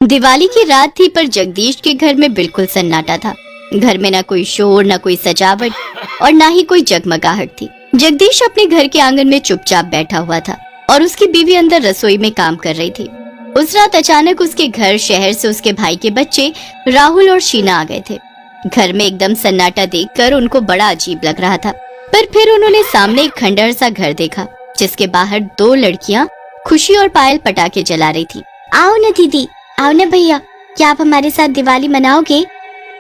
दिवाली की रात थी पर जगदीश के घर में बिल्कुल सन्नाटा था। घर में ना कोई शोर, ना कोई सजावट और ना ही कोई जगमगाहट थी। जगदीश अपने घर के आंगन में चुपचाप बैठा हुआ था और उसकी बीवी अंदर रसोई में काम कर रही थी। उस रात अचानक उसके घर शहर से उसके भाई के बच्चे राहुल और शीना आ गए थे। घर में एकदम सन्नाटा देखकर उनको बड़ा अजीब लग रहा था, पर फिर उन्होंने सामने एक खंडहर सा घर देखा जिसके बाहर दो लड़कियां खुशी और पायल पटाखे जला रही थी। आओ न दीदी, आओ न भैया, क्या आप हमारे साथ दिवाली मनाओगे?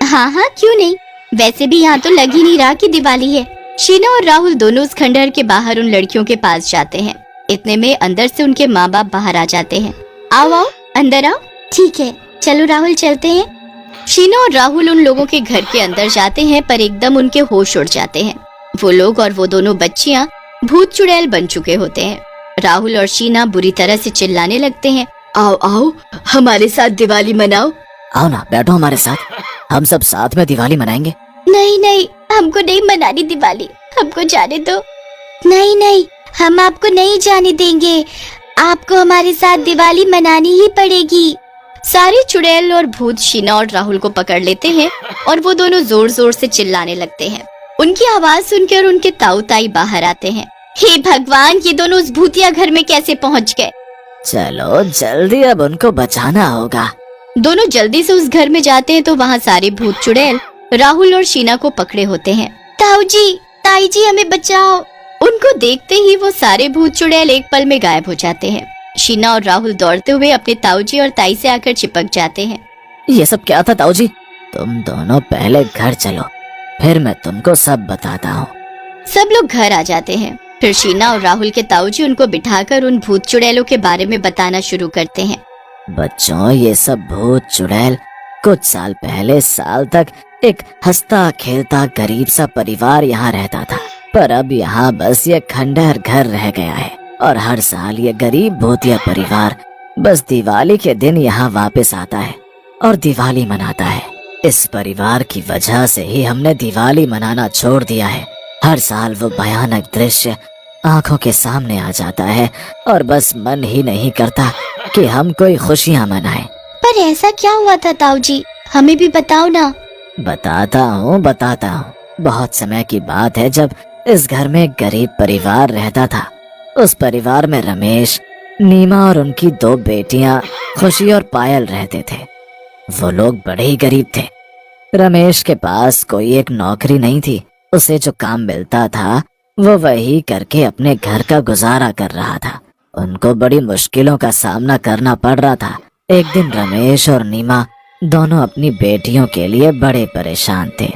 हाँ हाँ, क्यों नहीं, वैसे भी यहाँ तो लग ही नहीं रहा कि दिवाली है। शीना और राहुल दोनों उस खंडहर के बाहर उन लड़कियों के पास जाते हैं। इतने में अंदर से उनके माँ बाप बाहर आ जाते हैं। आओ आओ, अंदर आओ। ठीक है, चलो राहुल, चलते हैं। शीना और राहुल उन लोगों के घर के अंदर जाते हैं, पर एकदम उनके होश उड़ जाते हैं। वो लोग और वो दोनों बच्चियाँ भूत चुड़ैल बन चुके होते हैं। राहुल और शीना बुरी तरह से चिल्लाने लगते हैं, आओ आओ, हमारे साथ दिवाली मनाओ। आओ ना, बैठो हमारे साथ, हम सब साथ में दिवाली मनाएंगे। नहीं नहीं, हमको नहीं मनानी दिवाली, हमको जाने दो। नहीं नहीं, हम आपको नहीं जाने देंगे, आपको हमारे साथ दिवाली मनानी ही पड़ेगी। सारे चुड़ैल और भूत शीना और राहुल को पकड़ लेते हैं और वो दोनों जोर जोर से चिल्लाने लगते हैं। उनकी आवाज सुनकर उनके ताऊ ताई बाहर आते हैं। हे भगवान, ये दोनों उस भूतिया घर में कैसे पहुंच गए? चलो जल्दी, अब उनको बचाना होगा। दोनों जल्दी से उस घर में जाते हैं तो वहाँ सारे भूत चुड़ैल राहुल और शीना को पकड़े होते हैं। ताऊ जी, ताई जी, हमें बचाओ। उनको देखते ही वो सारे भूत चुड़ैल एक पल में गायब हो जाते हैं। शीना और राहुल दौड़ते हुए अपने ताऊ जी और ताई से आकर चिपक जाते हैं। ये सब क्या था ताऊ जी? तुम दोनों पहले घर चलो, फिर मैं तुमको सब बताता हूँ। सब लोग घर आ जाते हैं। फिर शीना और राहुल के ताऊ जी उनको बिठाकर उन भूत चुड़ैलों के बारे में बताना शुरू करते हैं। बच्चों, ये सब भूत चुड़ैल कुछ साल पहले साल तक एक हंसता खेलता गरीब सा परिवार यहाँ रहता था, पर अब यहाँ बस ये खंडहर घर रह गया है और हर साल ये गरीब भूतिया परिवार बस दिवाली के दिन यहाँ वापस आता है और दिवाली मनाता है। इस परिवार की वजह से ही हमने दिवाली मनाना छोड़ दिया है। हर साल वो भयानक दृश्य आंखों के सामने आ जाता है और बस मन ही नहीं करता कि हम कोई खुशियाँ मनाएं। पर ऐसा क्या हुआ था ताऊ जी, हमें भी बताओ ना। बताता हूँ। बहुत समय की बात है जब इस घर में एक गरीब परिवार रहता था। उस परिवार में रमेश, नीमा और उनकी दो बेटियां खुशी और पायल रहते थे। वो लोग बड़े ही गरीब थे। रमेश के पास कोई एक नौकरी नहीं थी। उसे जो काम मिलता था वो वही करके अपने घर का गुजारा कर रहा था। उनको बड़ी मुश्किलों का सामना करना पड़ रहा था। एक दिन रमेश और नीमा दोनों अपनी बेटियों के लिए बड़े परेशान थे।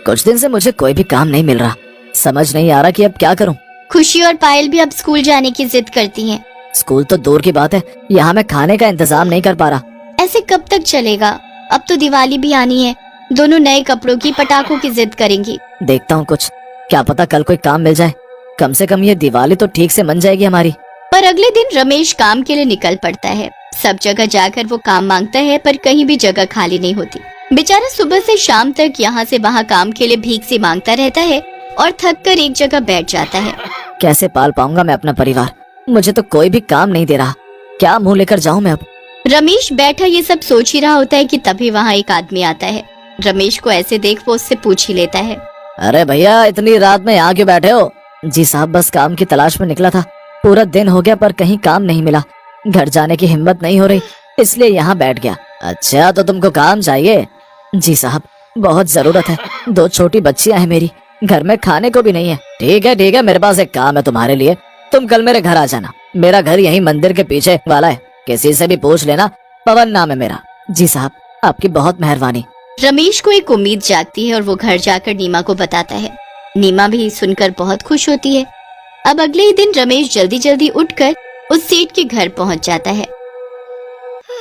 कुछ दिन से मुझे कोई भी काम नहीं मिल रहा, समझ नहीं आ रहा कि अब क्या करूं। खुशी और पायल भी अब स्कूल जाने की जिद करती हैं। स्कूल तो दूर की बात है, यहाँ मैं खाने का इंतजाम नहीं कर पा रहा। ऐसे कब तक चलेगा? अब तो दिवाली भी आनी है, दोनों नए कपड़ों की, पटाखों की जिद करेंगी। देखता हूँ कुछ, क्या पता कल कोई काम मिल जाए। कम से कम ये दिवाली तो ठीक से मन जाएगी हमारी। पर अगले दिन रमेश काम के लिए निकल पड़ता है। सब जगह जाकर वो काम मांगता है पर कहीं भी जगह खाली नहीं होती। बेचारा सुबह से शाम तक यहाँ से वहाँ काम के लिए भीख से मांगता रहता है और थक कर एक जगह बैठ जाता है। कैसे पाल पाऊंगा मैं अपना परिवार? मुझे तो कोई भी काम नहीं दे रहा, क्या मुंह लेकर जाऊं मैं अब? रमेश बैठा ये सब सोच ही रहा होता है कि तभी वहाँ एक आदमी आता है। रमेश को ऐसे देख वो उससे पूछ ही लेता है, अरे भैया, इतनी रात में यहाँ क्यों बैठे हो? जी साहब, बस काम की तलाश में निकला था, पूरा दिन हो गया पर कहीं काम नहीं मिला। घर जाने की हिम्मत नहीं हो रही, इसलिए यहाँ बैठ गया। अच्छा, तो तुमको काम चाहिए? जी साहब, बहुत जरूरत है। दो छोटी बच्चियां हैं मेरी, घर में खाने को भी नहीं है। ठीक है, मेरे पास एक काम है तुम्हारे लिए। तुम कल मेरे घर आ जाना। मेरा घर यहीं मंदिर के पीछे वाला है, किसी से भी पूछ लेना, पवन नाम है मेरा। जी साहब, आपकी बहुत मेहरबानी। रमेश को एक उम्मीद जागती है और वो घर जाकर नीमा को बताता है। नीमा भी सुनकर बहुत खुश होती है। अब अगले ही दिन रमेश जल्दी जल्दी उठकर उस सेठ के घर पहुंच जाता है।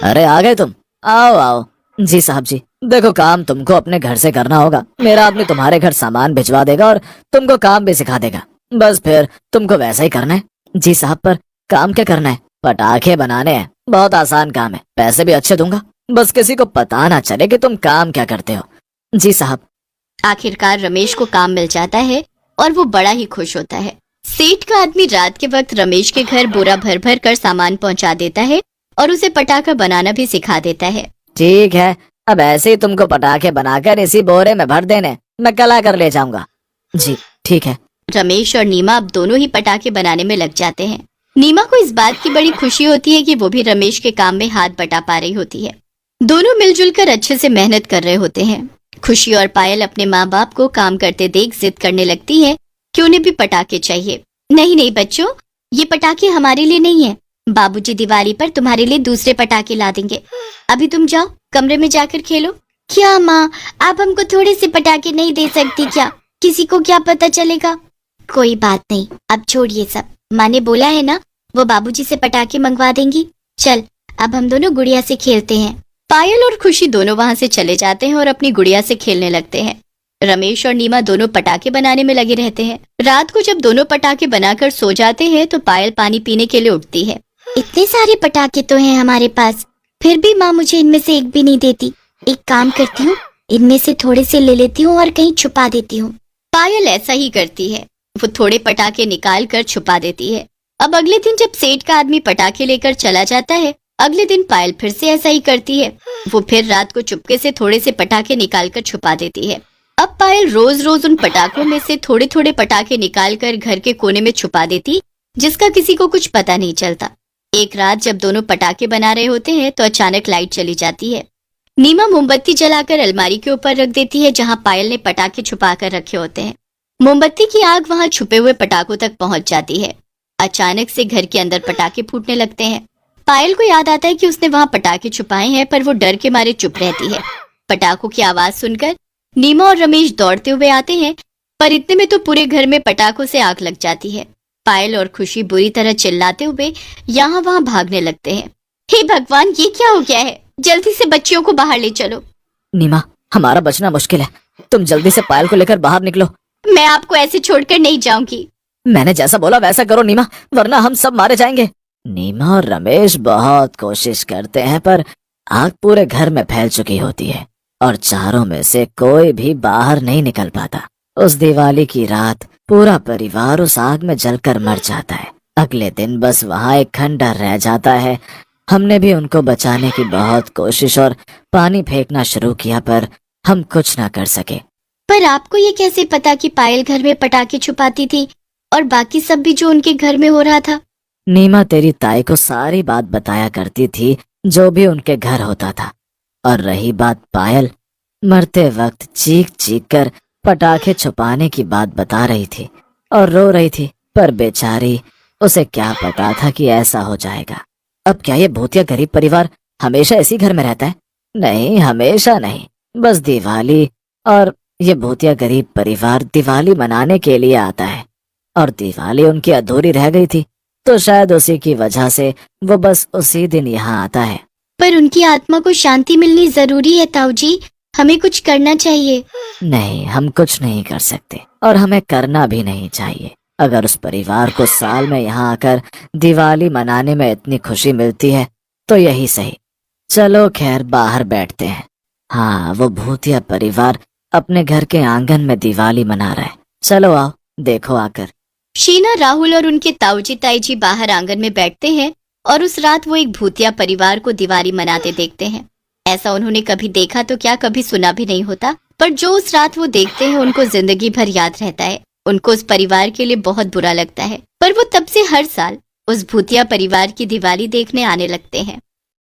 अरे आ गए तुम, आओ आओ। जी साहब जी, देखो काम तुमको अपने घर से करना होगा। मेरा आदमी तुम्हारे घर सामान भिजवा देगा और तुमको काम भी सिखा देगा। बस फिर तुमको वैसा ही करना है। जी साहब, पर काम क्या करना है? पटाखे बनाने हैं, बहुत आसान काम है, पैसे भी अच्छे दूंगा। बस किसी को पता ना चले कि तुम काम क्या करते हो। जी साहब। आखिरकार रमेश को काम मिल जाता है और वो बड़ा ही खुश होता है। सेठ का आदमी रात के वक्त रमेश के घर बोरा भर भर कर सामान पहुंचा देता है और उसे पटाखा बनाना भी सिखा देता है। ठीक है, अब ऐसे ही तुमको पटाखे बनाकर इसी बोरे में भर देने, मैं कल आकर ले जाऊंगा। जी ठीक है। रमेश और नीमा अब दोनों ही पटाखे बनाने में लग जाते हैं। नीमा को इस बात की बड़ी खुशी होती है कि वो भी रमेश के काम में हाथ बटा पा रही होती है। दोनों मिलजुल कर अच्छे से मेहनत कर रहे होते हैं। खुशी और पायल अपने माँ बाप को काम करते देख जिद करने लगती है कि उन्हें भी पटाखे चाहिए। नहीं नहीं बच्चों, ये पटाखे हमारे लिए नहीं है, बाबूजी दिवाली पर तुम्हारे लिए दूसरे पटाखे ला देंगे। अभी तुम जाओ कमरे में जाकर खेलो। क्या माँ, आप हमको थोड़े से पटाखे नहीं दे सकती क्या? किसी को क्या पता चलेगा? कोई बात नहीं, अब छोड़िए सब। माँ ने बोला है ना, वो बाबूजी से पटाखे मंगवा देंगी। चल अब हम दोनों गुड़िया से खेलते हैं। पायल और खुशी दोनों वहाँ से चले जाते हैं और अपनी गुड़िया से खेलने लगते हैं। रमेश और नीमा दोनों पटाखे बनाने में लगे रहते हैं। रात को जब दोनों पटाखे बनाकर सो जाते हैं तो पायल पानी पीने के लिए उठती है। इतने सारे पटाखे तो हैं हमारे पास, फिर भी माँ मुझे इनमें से एक भी नहीं देती। एक काम करती हूँ, इनमें से थोड़े से ले लेती हूँ और कहीं छुपा देती हूँ। पायल ऐसा ही करती है, वो थोड़े पटाखे निकाल कर छुपा देती है। अब अगले दिन जब सेठ का आदमी पटाखे लेकर चला जाता है, अगले दिन पायल फिर से ऐसा ही करती है। वो फिर रात को चुपके से थोड़े से पटाखे निकाल कर छुपा देती है। अब पायल रोज रोज उन पटाखों में से थोड़े थोड़े पटाखे निकाल कर घर के कोने में छुपा देती, जिसका किसी को कुछ पता नहीं चलता। एक रात जब दोनों पटाखे बना रहे होते हैं तो अचानक लाइट चली जाती है। नीमा मोमबत्ती जलाकर अलमारी के ऊपर रख देती है जहाँ पायल ने पटाखे छुपा कर रखे होते हैं। मोमबत्ती की आग वहाँ छुपे हुए पटाखों तक पहुँच जाती है। अचानक से घर के अंदर पटाखे फूटने लगते हैं। पायल को याद आता है कि उसने वहाँ पटाखे छुपाए हैं, पर वो डर के मारे चुप रहती है। पटाखों की आवाज सुनकर नीमा और रमेश दौड़ते हुए आते हैं, पर इतने में तो पूरे घर में पटाखों से आग लग जाती है। पायल और खुशी बुरी तरह चिल्लाते हुए यहाँ वहाँ भागने लगते हैं। हे भगवान, ये क्या हो गया है? जल्दी से बच्चियों को बाहर ले चलो। नीमा, हमारा बचना मुश्किल है, तुम जल्दी से पायल को लेकर बाहर निकलो। मैं आपको ऐसे छोड़कर नहीं जाऊंगी। मैंने जैसा बोला वैसा करो नीमा, वरना हम सब मारे जाएंगे। नीमा और रमेश बहुत कोशिश करते हैं, पर आग पूरे घर में फैल चुकी होती है और चारों में से कोई भी बाहर नहीं निकल पाता। उस दिवाली की रात पूरा परिवार उस आग में जलकर मर जाता है। अगले दिन बस वहाँ एक खंडहर रह जाता है। हमने भी उनको बचाने की बहुत कोशिश और पानी फेंकना शुरू किया, पर हम कुछ ना कर सके। पर आपको ये कैसे पता कि पायल घर में पटाखे छुपाती थी और बाकी सब भी जो उनके घर में हो रहा था? नीमा तेरी ताई को सारी बात बताया करती थी, जो भी उनके घर होता था। और रही बात पायल, मरते वक्त चीख चीख कर पटाखे छुपाने की बात बता रही थी और रो रही थी, पर बेचारी, उसे क्या पता था कि ऐसा हो जाएगा। अब क्या ये भूतिया गरीब परिवार हमेशा इसी घर में रहता है? नहीं, हमेशा नहीं, बस दिवाली, और ये भूतिया गरीब परिवार दिवाली मनाने के लिए आता है। और दिवाली उनकी अधूरी रह गई थी, तो शायद उसी की वजह से वो बस उसी दिन यहाँ आता है। पर उनकी आत्मा को शांति मिलनी जरूरी है ताऊ जी, हमें कुछ करना चाहिए। नहीं, हम कुछ नहीं कर सकते और हमें करना भी नहीं चाहिए। अगर उस परिवार को साल में यहाँ आकर दिवाली मनाने में इतनी खुशी मिलती है तो यही सही। चलो खैर, बाहर बैठते हैं। हाँ, वो भूतिया परिवार अपने घर के आंगन में दिवाली मना रहा है। चलो आओ, देखो आकर। शीना, राहुल और उनके ताऊजी ताईजी बाहर आंगन में बैठते हैं और उस रात वो एक भूतिया परिवार को दिवाली मनाते देखते हैं। ऐसा उन्होंने कभी देखा तो क्या, कभी सुना भी नहीं होता, पर जो उस रात वो देखते हैं उनको जिंदगी भर याद रहता है। उनको उस परिवार के लिए बहुत बुरा लगता है, पर वो तब से हर साल उस भूतिया परिवार की दिवाली देखने आने लगते हैं।